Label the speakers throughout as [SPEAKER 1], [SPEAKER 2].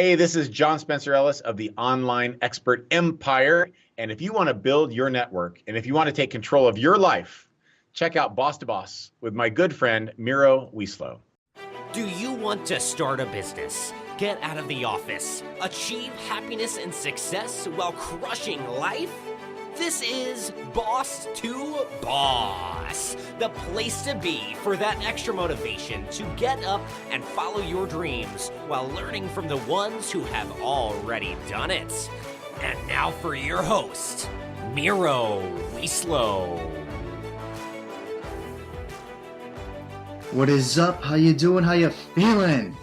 [SPEAKER 1] Hey, this is John Spencer Ellis of the Online Expert Empire. And if you want to build your network and if you want to take control of your life, check out Boss to Boss with my good friend, Miro.
[SPEAKER 2] Do you want to start a business, get out of the office, achieve happiness and success while crushing life? This is Boss to Boss, the place to be for that extra motivation to get up and follow your dreams while learning from the ones who have already done it. And now for your host, Miro.
[SPEAKER 3] What is up? How you doing? How you feeling?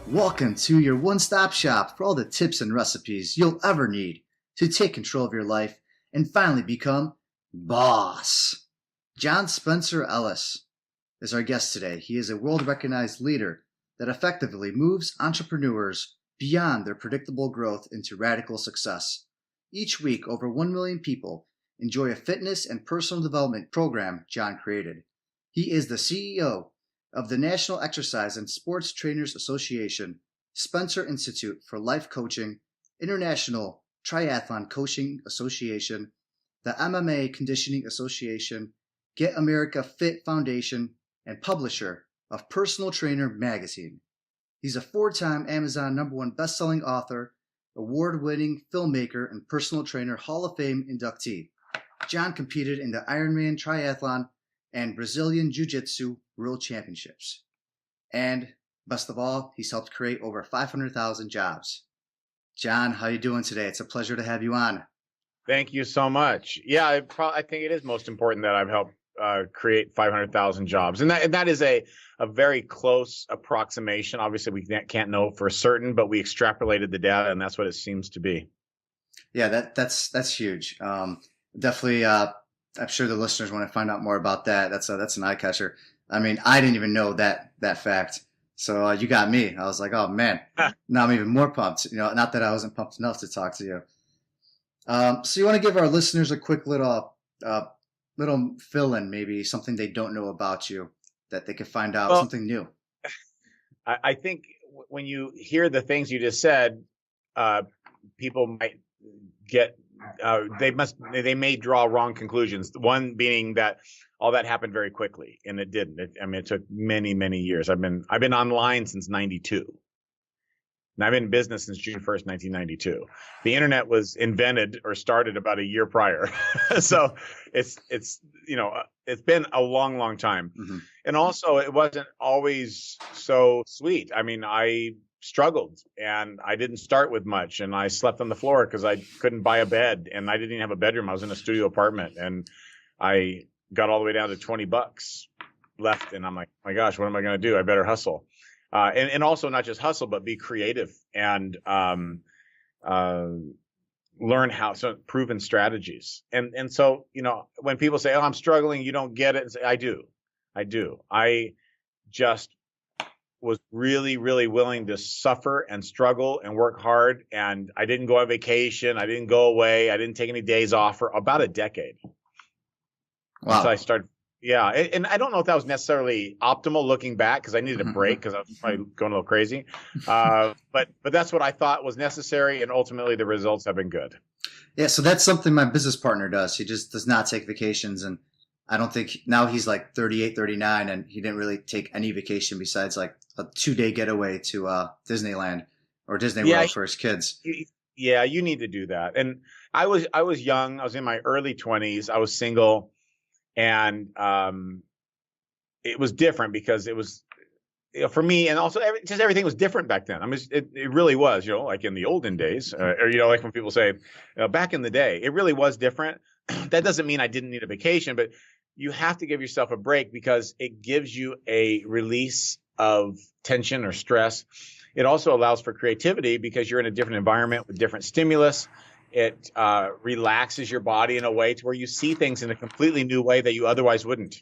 [SPEAKER 3] Welcome to your one-stop shop for all the tips and recipes you'll ever need to take control of your life and finally become boss. John Spencer Ellis is our guest today. He is a world-recognized leader that effectively moves entrepreneurs beyond their predictable growth into radical success. Each week, over 1 million people enjoy a fitness and personal development program John created. He is the CEO of the National Exercise and Sports Trainers Association, Spencer Institute for Life Coaching, International Triathlon Coaching Association, the MMA Conditioning Association, Get America Fit Foundation, and publisher of Personal Trainer Magazine. He's a 4-time Amazon #1 best-selling author, award-winning filmmaker, and personal trainer Hall of Fame inductee. John competed in the Ironman Triathlon and Brazilian Jiu-Jitsu World Championships. And best of all, he's helped create over 500,000 jobs. John, how you doing today? It's a pleasure to have you on.
[SPEAKER 1] Thank you so much. Yeah, I think it is most important that I've helped create 500,000 jobs. And that is a very close approximation. Obviously, we can't know for certain, but we extrapolated the data, and that's what it seems to be.
[SPEAKER 3] Yeah, that's huge. Definitely, I'm sure the listeners want to find out more about that. That's an eye catcher. I mean, I didn't even know that fact. So you got me. I was like, oh man, now I'm even more pumped. You know, not that I wasn't pumped enough to talk to you. So you want to give our listeners a quick little fill-in, maybe something they don't know about you that they could find out, something new.
[SPEAKER 1] I think when you hear the things you just said, people might get they may draw wrong conclusions. One being that all that happened very quickly, and it didn't. It took many years. I've been online since '92. And I've been in business since June 1st, 1992. The internet was invented or started about a year prior. So it's been a long time. Mm-hmm. And also it wasn't always so sweet. I mean, I struggled and I didn't start with much, and I slept on the floor because I couldn't buy a bed, and I didn't even have a bedroom. I was in a studio apartment, and I got all the way down to $20 left. And I'm like, oh my gosh, what am I going to do? I better hustle. And also not just hustle, but be creative and learn proven strategies. And so, when people say, oh, I'm struggling, you don't get it. And say, I do. I just was really willing to suffer and struggle and work hard. And I didn't go on vacation. I didn't go away. I didn't take any days off for about a decade.
[SPEAKER 3] Wow.
[SPEAKER 1] So I started. Yeah. And I don't know if that was necessarily optimal looking back, because I needed a break because I was probably going a little crazy. But that's what I thought was necessary. And ultimately the results have been good.
[SPEAKER 3] Yeah. So that's something my business partner does. He just does not take vacations. And I don't think now he's like 38, 39, and he didn't really take any vacation besides like a 2-day getaway to Disneyland or Disney World for his kids.
[SPEAKER 1] Yeah. You need to do that. And I was young. I was in my early 20s. I was single. And it was different because it was for me, and also just everything was different back then. I mean, it really was, like in the olden days, or like when people say back in the day, it really was different. That doesn't mean I didn't need a vacation, but you have to give yourself a break because it gives you a release of tension or stress. It also allows for creativity because you're in a different environment with different stimulus. It relaxes your body in a way to where you see things in a completely new way that you otherwise wouldn't.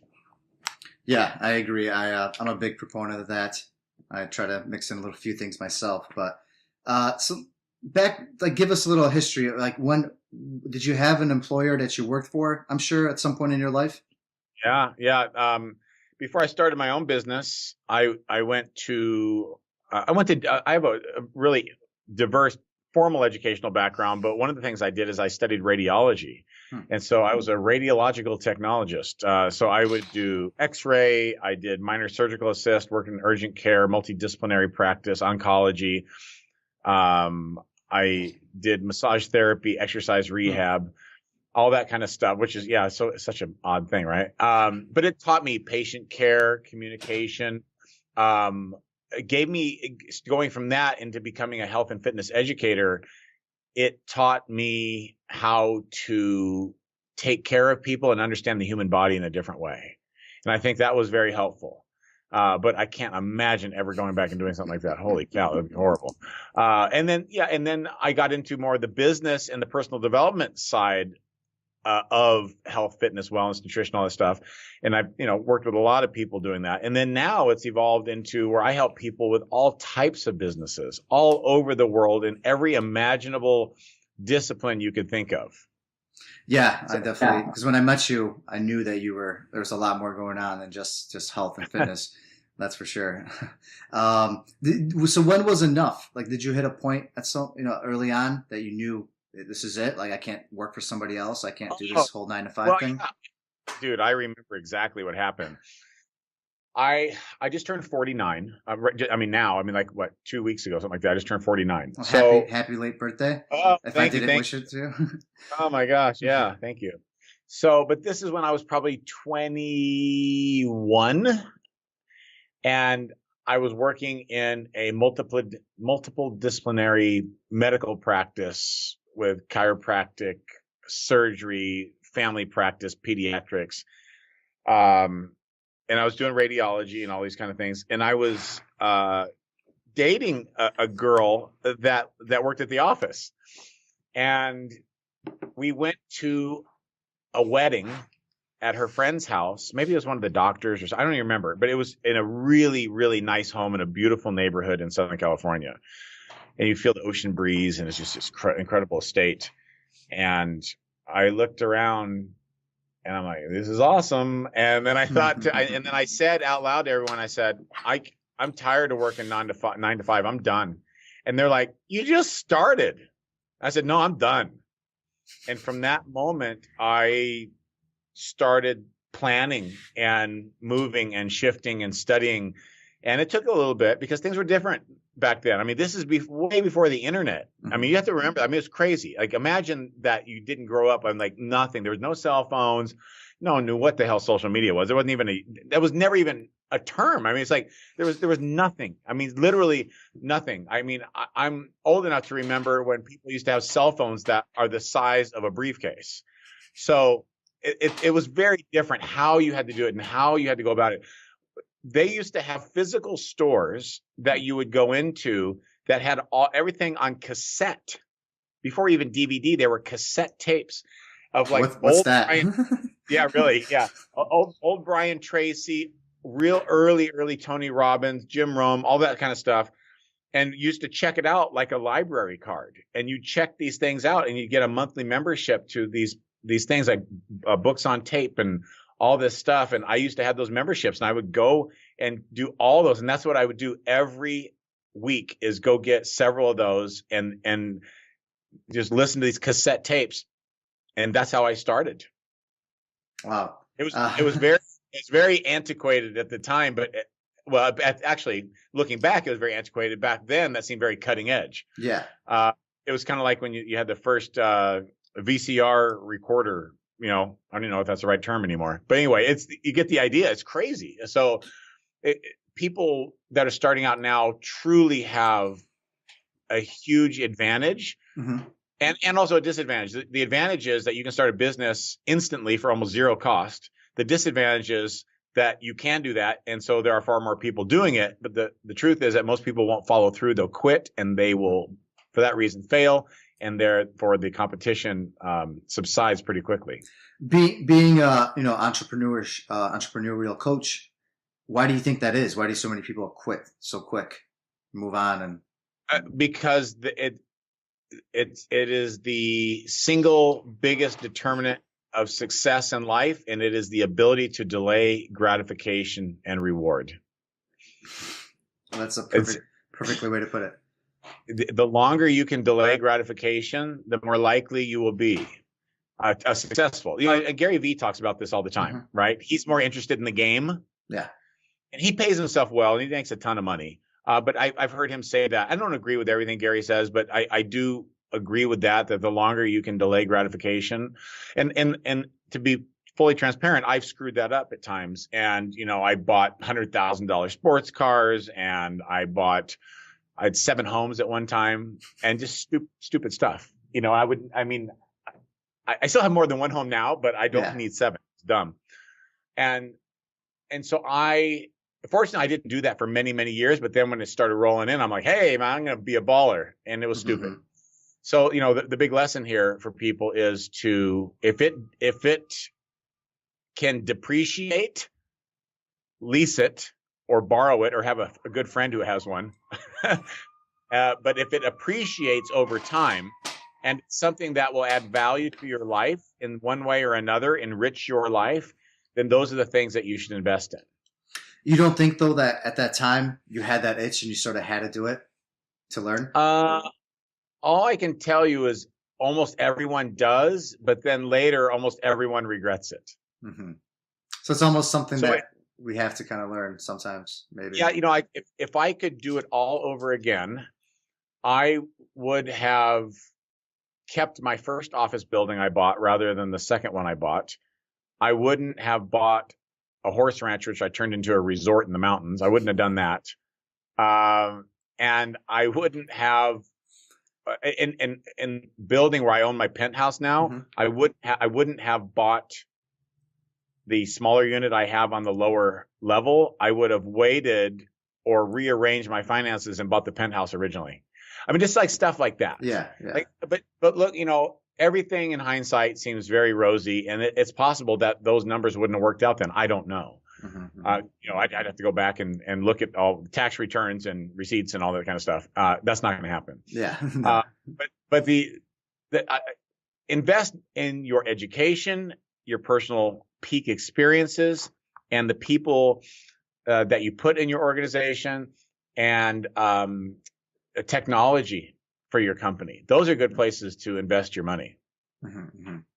[SPEAKER 3] Yeah, I agree. I'm a big proponent of that. I try to mix in a few things myself. But so back, give us a little history. When did you have an employer that you worked for? I'm sure at some point in your life.
[SPEAKER 1] Yeah. Before I started my own business, I have a really diverse formal educational background, but one of the things I did is I studied radiology. And so I was a radiological technologist. So I would do x-ray, I did minor surgical assist, worked in urgent care, multidisciplinary practice, oncology. I did massage therapy, exercise rehab, all that kind of stuff, which is, so it's such an odd thing, right? But it taught me patient care, communication, it gave me, going from that into becoming a health and fitness educator, it taught me how to take care of people and understand the human body in a different way. And I think that was very helpful. But I can't imagine ever going back and doing something like that. Holy cow, that would be horrible. And then I got into more of the business and the personal development side of health, fitness, wellness, nutrition, all this stuff. And I've, worked with a lot of people doing that. And then now it's evolved into where I help people with all types of businesses all over the world in every imaginable discipline you could think of.
[SPEAKER 3] Yeah, I definitely, because when I met you, I knew that there was a lot more going on than just health and fitness. That's for sure. So when was enough? Like, did you hit a point at early on that you knew this is it? Like, I can't work for somebody else. I can't do this whole 9-to-5 thing.
[SPEAKER 1] Yeah. Dude, I remember exactly what happened. I just turned 49. Like 2 weeks ago, something like that. I just turned 49.
[SPEAKER 3] Oh,
[SPEAKER 1] so
[SPEAKER 3] happy late birthday.
[SPEAKER 1] Oh,
[SPEAKER 3] if I didn't wish it to.
[SPEAKER 1] Oh my gosh. Yeah. Thank you. So, but this is when I was probably 21 and I was working in a multiple disciplinary medical practice with chiropractic, surgery, family practice, pediatrics. And I was doing radiology and all these kind of things. And I was dating a girl that worked at the office. And we went to a wedding at her friend's house. Maybe it was one of the doctors or something. I don't even remember. But it was in a really, really nice home in a beautiful neighborhood in Southern California. And you feel the ocean breeze, and it's just this incredible estate. And I looked around, and I'm like, "This is awesome." And then I thought, and then I said out loud to everyone, I said, "I'm tired of working 9 to 5. I'm done." And they're like, "You just started." I said, "No, I'm done." And from that moment, I started planning and moving and shifting and studying. And it took a little bit because things were different back then. I mean, this is way before the internet. I mean, you have to remember, it's crazy. Like, imagine that you didn't grow up on like nothing. There was no cell phones. No one knew what the hell social media was. There wasn't even that was never even a term. I mean, it's like there was nothing. I mean, literally nothing. I mean, I'm old enough to remember when people used to have cell phones that are the size of a briefcase. So it was very different how you had to do it and how you had to go about it. They used to have physical stores that you would go into that had everything on cassette. Before even DVD, there were cassette tapes of like
[SPEAKER 3] what's
[SPEAKER 1] old
[SPEAKER 3] that?
[SPEAKER 1] Yeah, really. Yeah. Old Brian Tracy, real early Tony Robbins, Jim Rome, all that kind of stuff. And used to check it out like a library card. And you check these things out and you get a monthly membership to these things like books on tape and all this stuff. And I used to have those memberships and I would go and do all those. And that's what I would do every week, is go get several of those and just listen to these cassette tapes. And that's how I started.
[SPEAKER 3] Wow.
[SPEAKER 1] It was very antiquated at the time, but actually looking back, it was very antiquated. Back then, that seemed very cutting edge.
[SPEAKER 3] Yeah.
[SPEAKER 1] It was kind of like when you had the first VCR recorder. I don't even know if that's the right term anymore. But anyway, you get the idea. It's crazy. So people that are starting out now truly have a huge advantage. Mm-hmm. And also a disadvantage. The advantage is that you can start a business instantly for almost zero cost. The disadvantage is that you can do that. And so there are far more people doing it. But the truth is that most people won't follow through. They'll quit and they will, for that reason, fail. And therefore the competition subsides pretty quickly.
[SPEAKER 3] Being entrepreneurial coach, why do you think that is? Why do so many people quit so quick, move on? And
[SPEAKER 1] because it is the single biggest determinant of success in life, and it is the ability to delay gratification and reward.
[SPEAKER 3] Well, that's a perfect way to put it.
[SPEAKER 1] the longer you can delay gratification, the more likely you will be successful. Gary Vee talks about this all the time, right? He's more interested in the game.
[SPEAKER 3] Yeah.
[SPEAKER 1] And he pays himself well, and he makes a ton of money. But I've heard him say that. I don't agree with everything Gary says, but I do agree with that the longer you can delay gratification, and to be fully transparent, I've screwed that up at times. And, I bought $100,000 sports cars, and I had 7 homes at one time, and just stupid stuff. I still have more than 1 home now, but I don't need 7. It's dumb. And so fortunately, I didn't do that for many, many years. But then when it started rolling in, I'm like, hey, man, I'm going to be a baller. And it was stupid. So, the big lesson here for people is if it can depreciate, lease it or borrow it, or have a good friend who has one. But if it appreciates over time, and it's something that will add value to your life in one way or another, enrich your life, then those are the things that you should invest in.
[SPEAKER 3] You don't think, though, that at that time you had that itch and you sort of had to do it to learn?
[SPEAKER 1] All I can tell you is almost everyone does, but then later almost everyone regrets it.
[SPEAKER 3] Mm-hmm. So it's almost something that we have to kind of learn sometimes, maybe.
[SPEAKER 1] Yeah, if I could do it all over again, I would have kept my first office building I bought rather than the second one I bought. I wouldn't have bought a horse ranch, which I turned into a resort in the mountains. I wouldn't have done that. And I wouldn't have, in building where I own my penthouse now, I wouldn't have bought the smaller unit I have on the lower level. I would have waited or rearranged my finances and bought the penthouse originally. I mean, just like stuff like that.
[SPEAKER 3] Yeah.
[SPEAKER 1] But look, everything in hindsight seems very rosy, and it's possible that those numbers wouldn't have worked out then. I don't know. I'd have to go back and look at all the tax returns and receipts and all that kind of stuff. That's not going to happen.
[SPEAKER 3] Yeah.
[SPEAKER 1] But invest in your education, your personal peak experiences, and the people that you put in your organization, and technology for your company. Those are good places to invest your money.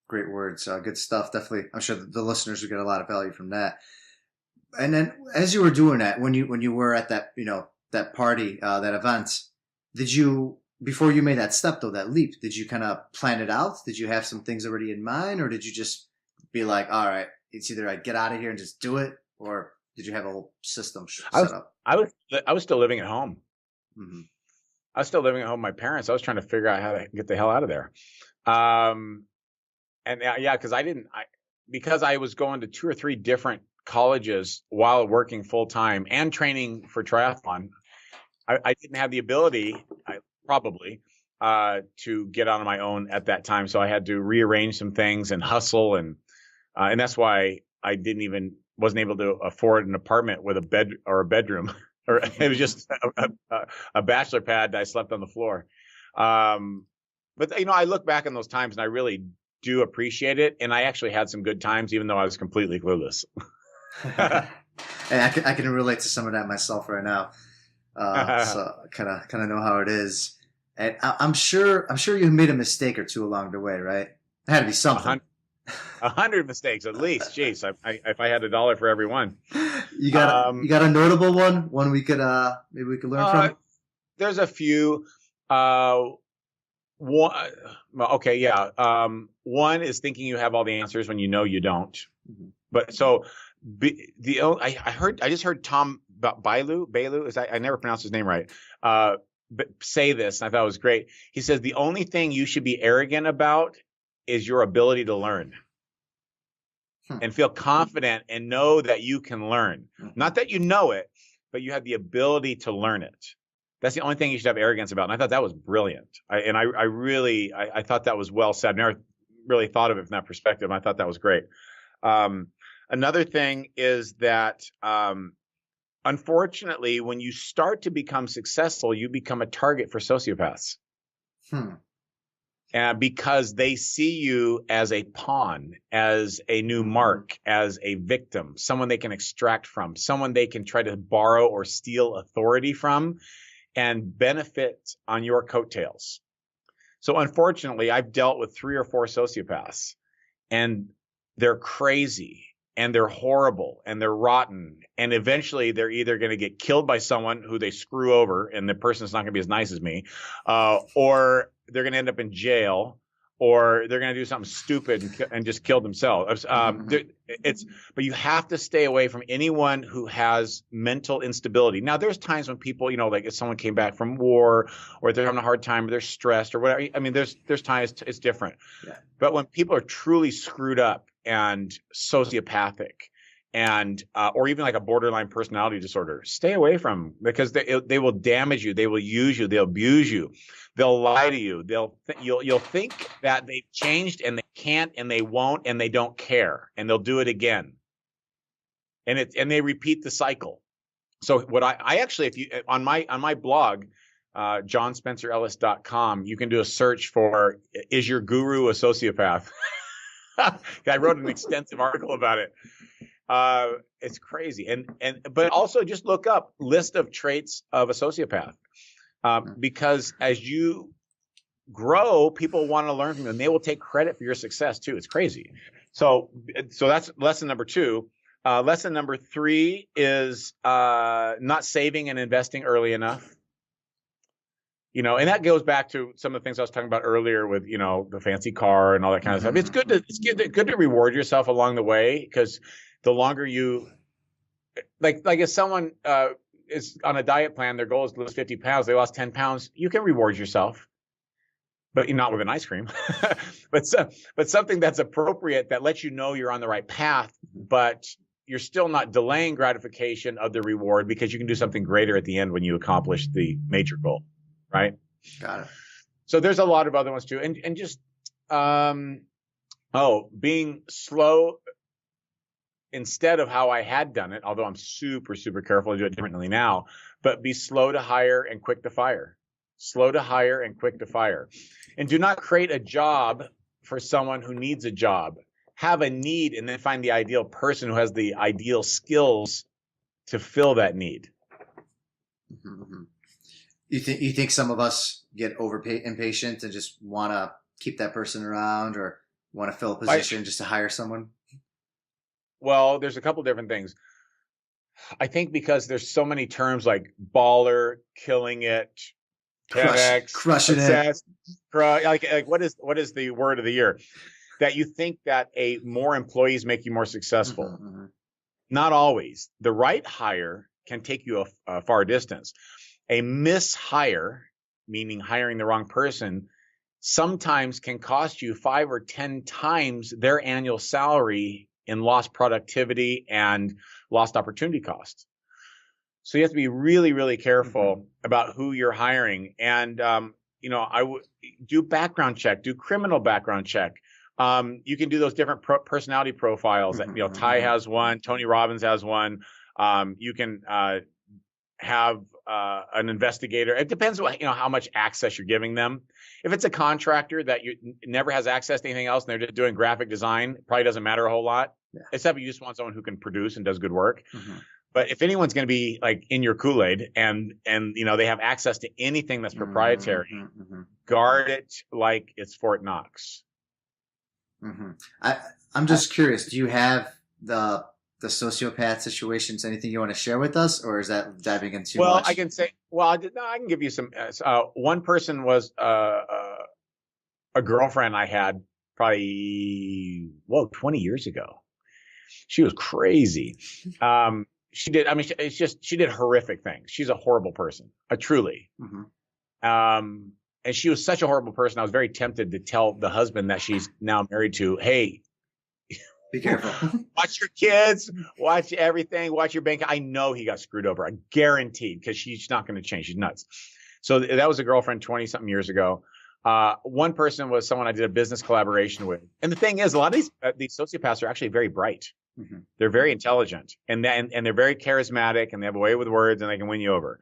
[SPEAKER 3] Great words. Good stuff. Definitely. I'm sure the listeners will get a lot of value from that. And then as you were doing that, when you were at that, that party, that event, did you, before you made that step though, that leap, did you kind of plan it out? Did you have some things already in mind, or did you just be like, all right, it's either I get out of here and just do it, or did you have a whole system set up?
[SPEAKER 1] I was still living at home. I was still living at home with my parents. I was trying to figure out how to get the hell out of there. Because I was going to 2 or 3 different colleges while working full time and training for triathlon, I didn't have the ability, to get out on my own at that time. So I had to rearrange some things and hustle, and that's why I wasn't able to afford an apartment with a bed or a bedroom. Or it was just a bachelor pad. I slept on the floor. But I look back on those times and I really do appreciate it. And I actually had some good times, even though I was completely clueless.
[SPEAKER 3] And I can relate to some of that myself right now. So kind of know how it is. And I'm sure you made a mistake or two along the way, right? It had to be something.
[SPEAKER 1] 100 mistakes at least. Jeez, if I had $1 for every one.
[SPEAKER 3] You got a notable one we could maybe we could learn from?
[SPEAKER 1] There's a few. One is thinking you have all the answers when you know you don't. But so I just heard Tom Bailu, I never pronounced his name right. Say this, and I thought it was great. He says the only thing you should be arrogant about is your ability to learn. And feel confident and know that you can learn. Not that you know it, but you have the ability to learn it. That's the only thing you should have arrogance about. And I thought that was brilliant. I thought that was well said. I never really thought of it from that perspective. I thought that was great. Another thing is that, unfortunately, when you start to become successful, you become a target for sociopaths. Because they see you as a pawn, as a new mark, as a victim, someone they can extract from, someone they can try to borrow or steal authority from. and benefit on your coattails. So unfortunately, I've dealt with 3 or 4 sociopaths, and they're crazy and they're horrible and they're rotten. And eventually they're either going to get killed by someone who they screw over, and the person's not going to be as nice as me, or they're going to end up in jail, or they're going to do something stupid and just kill themselves. But you have to stay away from anyone who has mental instability. Now, there's times when people, like if someone came back from war, or they're having a hard time, or they're stressed, or whatever. I mean, there's times it's different. Yeah. But when people are truly screwed up and sociopathic, and or even like a borderline personality disorder, stay away from them, because they will damage you, they will use you, they'll abuse you, they'll lie to you, you'll think that they've changed, and they can't, and they won't, and they don't care, and they'll do it again, and they repeat the cycle. So what I actually, if you on my blog, johnspencerellis.com, you can do a search for, is your guru a sociopath? I wrote an extensive article about it. It's crazy. But also just look up list of traits of a sociopath. Because as you grow, people want to learn from you, and they will take credit for your success too. It's crazy. So that's lesson number 2. Lesson number 3 is not saving and investing early enough. And that goes back to some of the things I was talking about earlier with, the fancy car and all that kind of stuff. It's good to reward yourself along the way, because the longer you, like if someone is on a diet plan, their goal is to lose 50 pounds, they lost 10 pounds, you can reward yourself, but not with an ice cream, but something that's appropriate, that lets you know you're on the right path, but you're still not delaying gratification of the reward, because you can do something greater at the end when you accomplish the major goal. Right. Got it. So there's a lot of other ones too. And just, being slow instead of how I had done it, although I'm super, super careful to do it differently now, but be slow to hire and quick to fire. Slow to hire and quick to fire. And do not create a job for someone who needs a job. Have a need, and then find the ideal person who has the ideal skills to fill that need.
[SPEAKER 3] Mm-hmm. You think some of us get impatient and just want to keep that person around, or want to fill a position just to hire someone?
[SPEAKER 1] Well, there's a couple different things. I think because there's so many terms like baller, killing it, 10x,
[SPEAKER 3] crushing it.
[SPEAKER 1] Like what is the word of the year? That you think that more employees make you more successful. Mm-hmm. Not always. The right hire can take you a far distance. A mishire, meaning hiring the wrong person, sometimes can cost you 5 or 10 times their annual salary in lost productivity and lost opportunity costs. So you have to be really, really careful about who you're hiring. And, I would do background check, do criminal background check. You can do those different personality profiles that, Ty has one, Tony Robbins has one. You can have an investigator. It depends how much access you're giving them. If it's a contractor that never has access to anything else, and they're just doing graphic design, it probably doesn't matter a whole lot. Yeah. Except you just want someone who can produce and does good work. Mm-hmm. But if anyone's going to be like in your Kool-Aid and they have access to anything that's proprietary, guard it like it's Fort Knox.
[SPEAKER 3] Mm-hmm. I'm just curious. Do you have the sociopath situations? Anything you want to share with us, or is that diving in too much?
[SPEAKER 1] Well, I can say. Well, I can give you some. One person was a girlfriend I had probably 20 years ago. She was crazy. She did horrific things. She's a horrible person, truly. Mm-hmm. And she was such a horrible person. I was very tempted to tell the husband that she's now married to, hey,
[SPEAKER 3] be careful.
[SPEAKER 1] Watch your kids, watch everything, watch your bank. I know he got screwed over. I guaranteed, because she's not going to change. She's nuts. So that was a girlfriend 20 something years ago. One person was someone I did a business collaboration with. And the thing is, a lot of these sociopaths are actually very bright. Mm-hmm. They're very intelligent, and they're very charismatic, and they have a way with words, and they can win you over.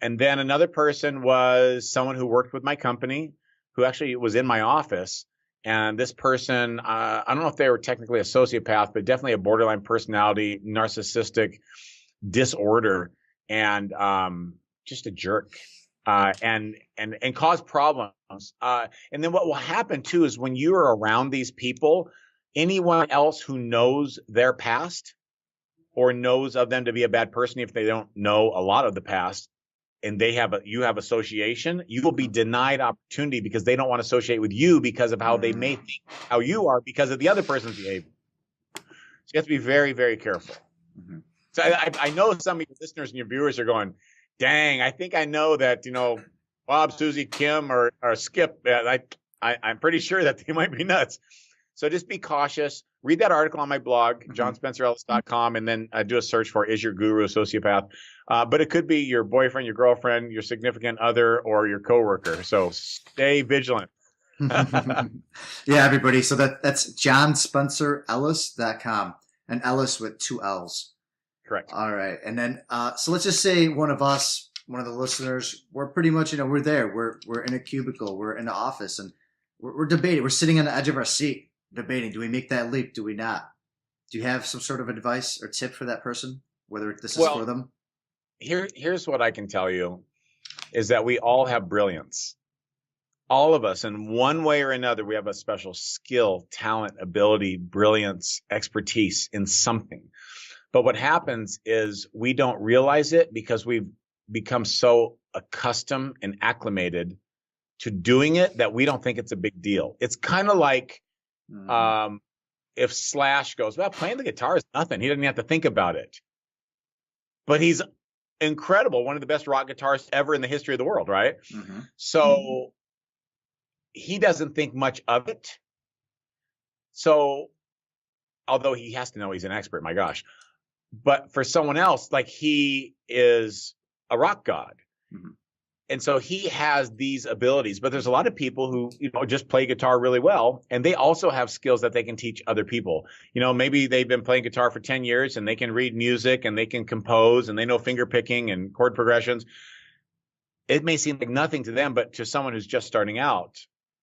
[SPEAKER 1] And then another person was someone who worked with my company, who actually was in my office. And this person, I don't know if they were technically a sociopath, but definitely a borderline personality, narcissistic disorder. And just a jerk, and cause problems. And then what will happen too is when you're around these people, anyone else who knows their past or knows of them to be a bad person, if they don't know a lot of the past, and you have association, you will be denied opportunity because they don't want to associate with you because of how they may think how you are because of the other person's behavior. So you have to be very, very careful. Mm-hmm. So I know some of your listeners and your viewers are going, dang, I think I know that, Bob, Susie, Kim, or Skip, I'm pretty sure that they might be nuts. So just be cautious. Read that article on my blog, johnspencerellis.com, and then do a search for Is Your Guru a Sociopath? But it could be your boyfriend, your girlfriend, your significant other, or your coworker. So stay vigilant.
[SPEAKER 3] Yeah, everybody. So that's johnspencerellis.com, and Ellis with 2 L's.
[SPEAKER 1] Correct.
[SPEAKER 3] All right. And then, so let's just say one of the listeners, we're pretty much, we're there. We're in a cubicle. We're in the office, and we're debating. We're sitting on the edge of our seat debating. Do we make that leap? Do we not? Do you have some sort of advice or tip for that person, whether this is for them?
[SPEAKER 1] Here's what I can tell you is that we all have brilliance. All of us, in one way or another, we have a special skill, talent, ability, brilliance, expertise in something. But what happens is we don't realize it because we've become so accustomed and acclimated to doing it that we don't think it's a big deal. It's kind of like if Slash goes, well, playing the guitar is nothing. He doesn't have to think about it. But he's incredible, one of the best rock guitarists ever in the history of the world, right? Mm-hmm. So he doesn't think much of it. So although he has to know he's an expert, my gosh. But for someone else, like he is a rock god. Mm-hmm. And so he has these abilities, but there's a lot of people who, just play guitar really well. And they also have skills that they can teach other people. Maybe they've been playing guitar for 10 years and they can read music and they can compose and they know finger picking and chord progressions. It may seem like nothing to them, but to someone who's just starting out,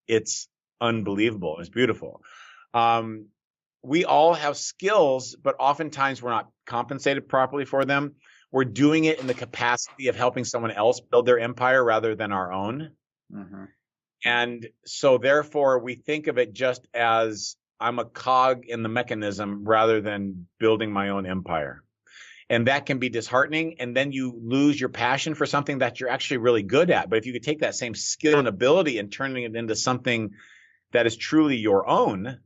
[SPEAKER 1] it's unbelievable. It's beautiful. We all have skills, but oftentimes we're not compensated properly for them. We're doing it in the capacity of helping someone else build their empire rather than our own. Mm-hmm. And so therefore we think of it just as I'm a cog in the mechanism rather than building my own empire. And that can be disheartening. And then you lose your passion for something that you're actually really good at. But if you could take that same skill and ability and turning it into something that is truly your own,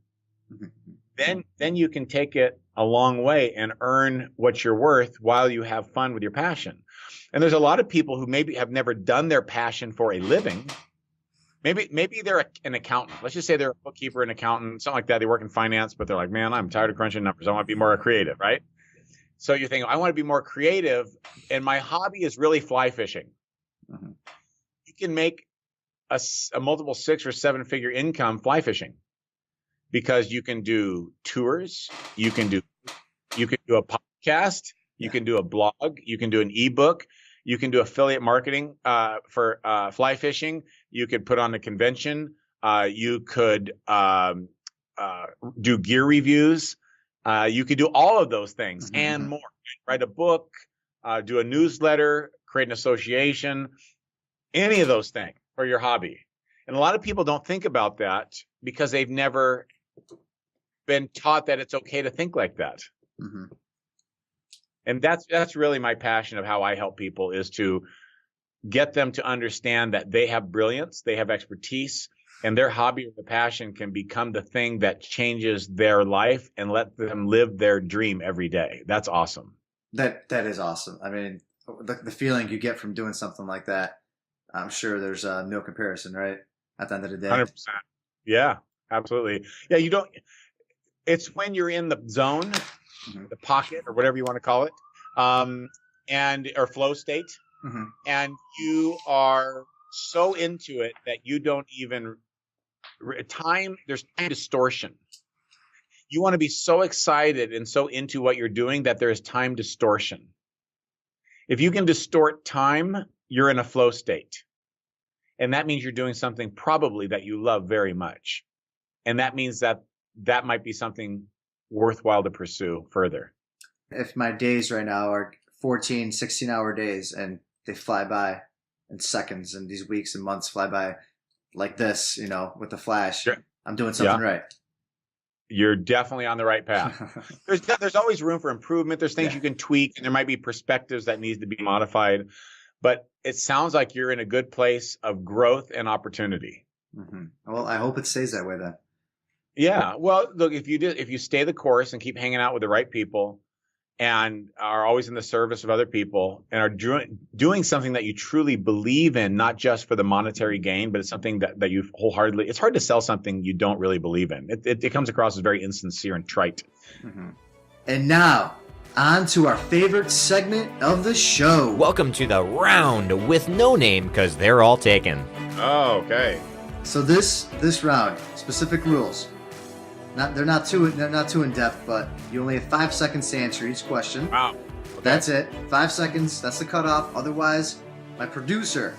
[SPEAKER 1] then you can take it a long way and earn what you're worth while you have fun with your passion. And there's a lot of people who maybe have never done their passion for a living. Maybe they're an accountant. Let's just say they're a bookkeeper, an accountant, something like that. They work in finance, but they're like, man, I'm tired of crunching numbers. I want to be more creative, right? So you're thinking, I want to be more creative, and my hobby is really fly fishing. Mm-hmm. You can make a multiple 6 or 7-figure income fly fishing. Because you can do tours, you can do a podcast, you can do a blog, you can do an ebook, you can do affiliate marketing for fly fishing. You could put on a convention. You could do gear reviews. You could do all of those things and more. Write a book, do a newsletter, create an association, any of those things for your hobby. And a lot of people don't think about that because they've never been taught that it's okay to think like that. Mm-hmm. And that's really my passion of how I help people, is to get them to understand that they have brilliance, they have expertise, and their hobby or the passion can become the thing that changes their life and let them live their dream every day. That's awesome. That
[SPEAKER 3] is awesome. I mean, the feeling you get from doing something like that, I'm sure there's no comparison, right? At the end of the day.
[SPEAKER 1] 100%. Yeah. Absolutely. Yeah, it's when you're in the zone, the pocket, or whatever you want to call it, or flow state, and you are so into it that you don't even there's time distortion. You want to be so excited and so into what you're doing that there's time distortion. If you can distort time, you're in a flow state. And that means you're doing something probably that you love very much. And that means that might be something worthwhile to pursue further.
[SPEAKER 3] If my days right now are 14, 16-hour days, and they fly by in seconds, and these weeks and months fly by like this, with the flash.
[SPEAKER 1] Sure.
[SPEAKER 3] I'm doing something right.
[SPEAKER 1] You're definitely on the right path. There's always room for improvement. There's things you can tweak, and there might be perspectives that need to be modified. But it sounds like you're in a good place of growth and opportunity.
[SPEAKER 3] Mm-hmm. Well, I hope it stays that way then.
[SPEAKER 1] Yeah. Well, look, if you stay the course and keep hanging out with the right people and are always in the service of other people and are doing something that you truly believe in, not just for the monetary gain, but it's something that you wholeheartedly, it's hard to sell something you don't really believe in. It comes across as very insincere and trite.
[SPEAKER 3] Mm-hmm. And now, on to our favorite segment of the show.
[SPEAKER 2] Welcome to the round with no name, because they're all taken.
[SPEAKER 1] Oh, okay.
[SPEAKER 3] So this round, specific rules. They're not too in depth, but you only have 5 seconds to answer each question.
[SPEAKER 1] Wow. Okay.
[SPEAKER 3] That's it. 5 seconds. That's the cutoff. Otherwise, my producer.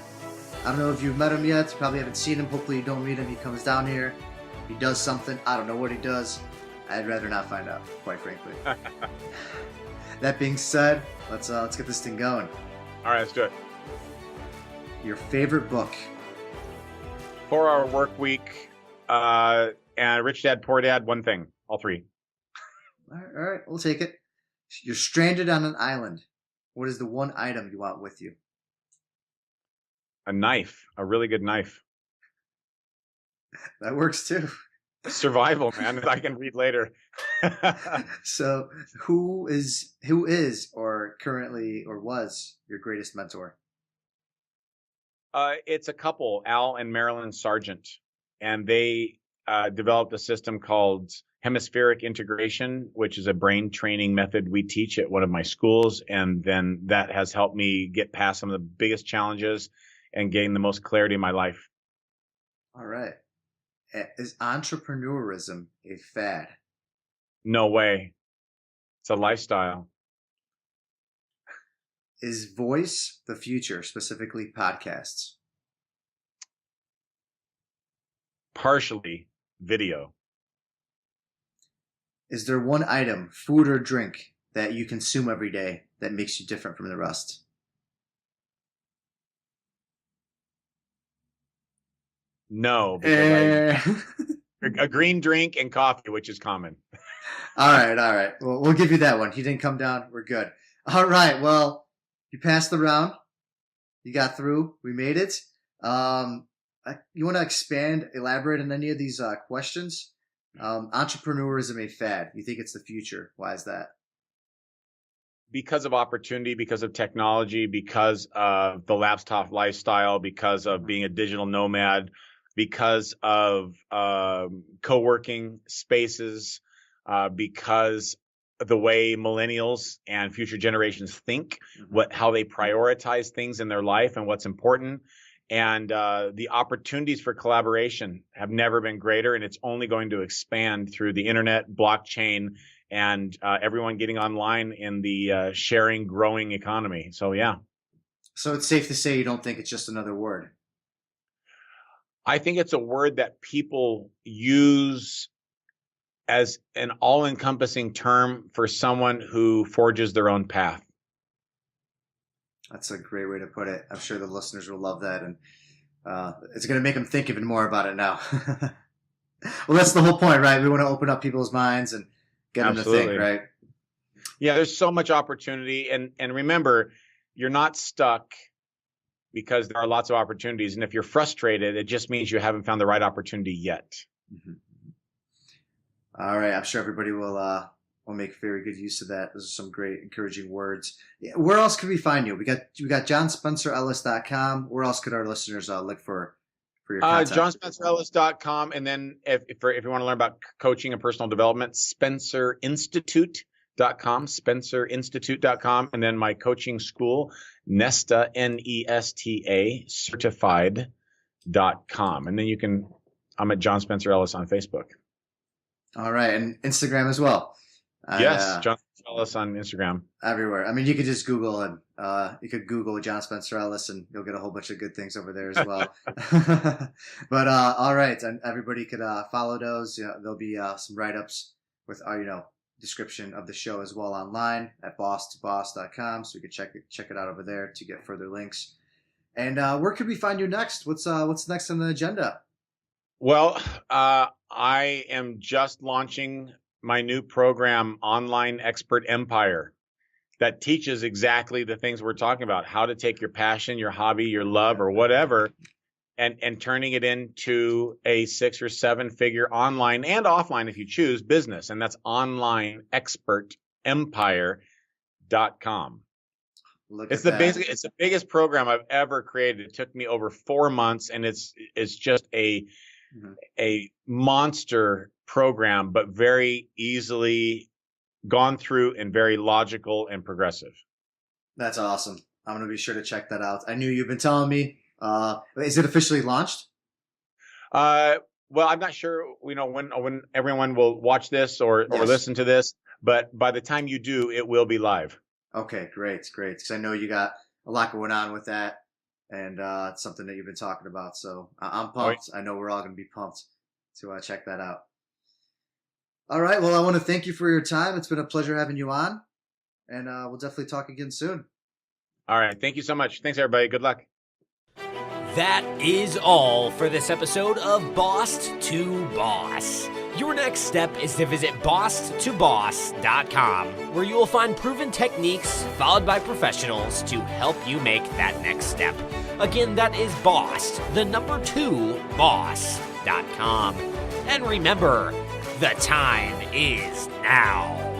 [SPEAKER 3] I don't know if you've met him yet. You probably haven't seen him. Hopefully, you don't meet him. He comes down here. He does something. I don't know what he does. I'd rather not find out, quite frankly. That being said, let's get this thing going.
[SPEAKER 1] All right, let's do it.
[SPEAKER 3] Your favorite book?
[SPEAKER 1] 4-Hour Work Week. And Rich Dad, Poor Dad, One Thing. All three.
[SPEAKER 3] All right, we'll take it. You're stranded on an island. What is the one item you want with you?
[SPEAKER 1] A knife. A really good knife.
[SPEAKER 3] That works too.
[SPEAKER 1] Survival, man. I can read later.
[SPEAKER 3] So, who is or currently or was your greatest mentor?
[SPEAKER 1] It's a couple, Al and Marilyn Sargent, and they developed a system called hemispheric integration, which is a brain training method we teach at one of my schools. And then that has helped me get past some of the biggest challenges and gain the most clarity in my life.
[SPEAKER 3] All right. Is entrepreneurism a fad?
[SPEAKER 1] No way. It's a lifestyle.
[SPEAKER 3] Is voice the future, specifically podcasts?
[SPEAKER 1] Partially video.
[SPEAKER 3] Is there one item, food or drink, that you consume every day that makes you different from the rest?
[SPEAKER 1] No, because a green drink and coffee, which is common.
[SPEAKER 3] All right. Well, we'll give you that one. He didn't come down. We're good. All right. Well, you passed the round. You got through. We made it. You want to elaborate on any of these questions? Entrepreneurism a fad. You think it's the future. Why is that?
[SPEAKER 1] Because of opportunity, because of technology, because of the laptop lifestyle, because of being a digital nomad, because of co-working spaces, because of the way millennials and future generations think, how they prioritize things in their life and what's important. And the opportunities for collaboration have never been greater, and it's only going to expand through the internet, blockchain, and everyone getting online in the sharing, growing economy. So, yeah.
[SPEAKER 3] So it's safe to say you don't think it's just another word?
[SPEAKER 1] I think it's a word that people use as an all-encompassing term for someone who forges their own path.
[SPEAKER 3] That's a great way to put it. I'm sure the listeners will love that, and it's going to make them think even more about it now. Well, that's the whole point, right? We want to open up people's minds and get them to think, right?
[SPEAKER 1] Yeah, there's so much opportunity, and remember, you're not stuck because there are lots of opportunities. And if you're frustrated, it just means you haven't found the right opportunity yet. Mm-hmm.
[SPEAKER 3] All right, I'm sure everybody will make very good use of that. Those are some great, encouraging words. Where else could we find you? We got JohnSpencerEllis.com. Where else could our listeners look for your content?
[SPEAKER 1] JohnSpencerEllis.com, and then if you want to learn about coaching and personal development, SpencerInstitute.com, and then my coaching school, NESTA, NESTA, certified.com. And then I'm at John Spencer Ellis on Facebook.
[SPEAKER 3] All right, and Instagram as well.
[SPEAKER 1] Yes, John Spencer Ellis on Instagram.
[SPEAKER 3] Everywhere. I mean, you could just Google and you could Google John Spencer Ellis, and you'll get a whole bunch of good things over there as well. But all right, and everybody could follow those. There'll be some write-ups with description of the show as well online at boss2boss.com, so you can check it out over there to get further links. And where could we find you next? What's next on the agenda?
[SPEAKER 1] Well, I am just launching my new program, Online Expert Empire, that teaches exactly the things we're talking about, how to take your passion, your hobby, your love, or whatever, and turning it into a 6 or 7 figure online and offline, if you choose, business. And that's onlineexpertempire.com. It's the biggest program I've ever created. It took me over 4 months, and it's just a monster program, but very easily gone through and very logical and progressive. That's
[SPEAKER 3] awesome. I'm going to be sure to check that out. I knew you've been telling me. Is it officially launched?
[SPEAKER 1] Well, I'm not sure, when everyone will watch this or listen to this, but by the time you do, it will be live.
[SPEAKER 3] Okay, great. Because I know you got a lot going on with that, and it's something that you've been talking about. So I'm pumped. I know we're all going to be pumped to check that out. All right. Well, I want to thank you for your time. It's been a pleasure having you on, and we'll definitely talk again soon.
[SPEAKER 1] All right. Thank you so much. Thanks, everybody. Good luck.
[SPEAKER 2] That is all for this episode of Boss to Boss. Your next step is to visit boss2boss.com, where you will find proven techniques followed by professionals to help you make that next step. Again, that is boss2boss.com. And remember, the time is now.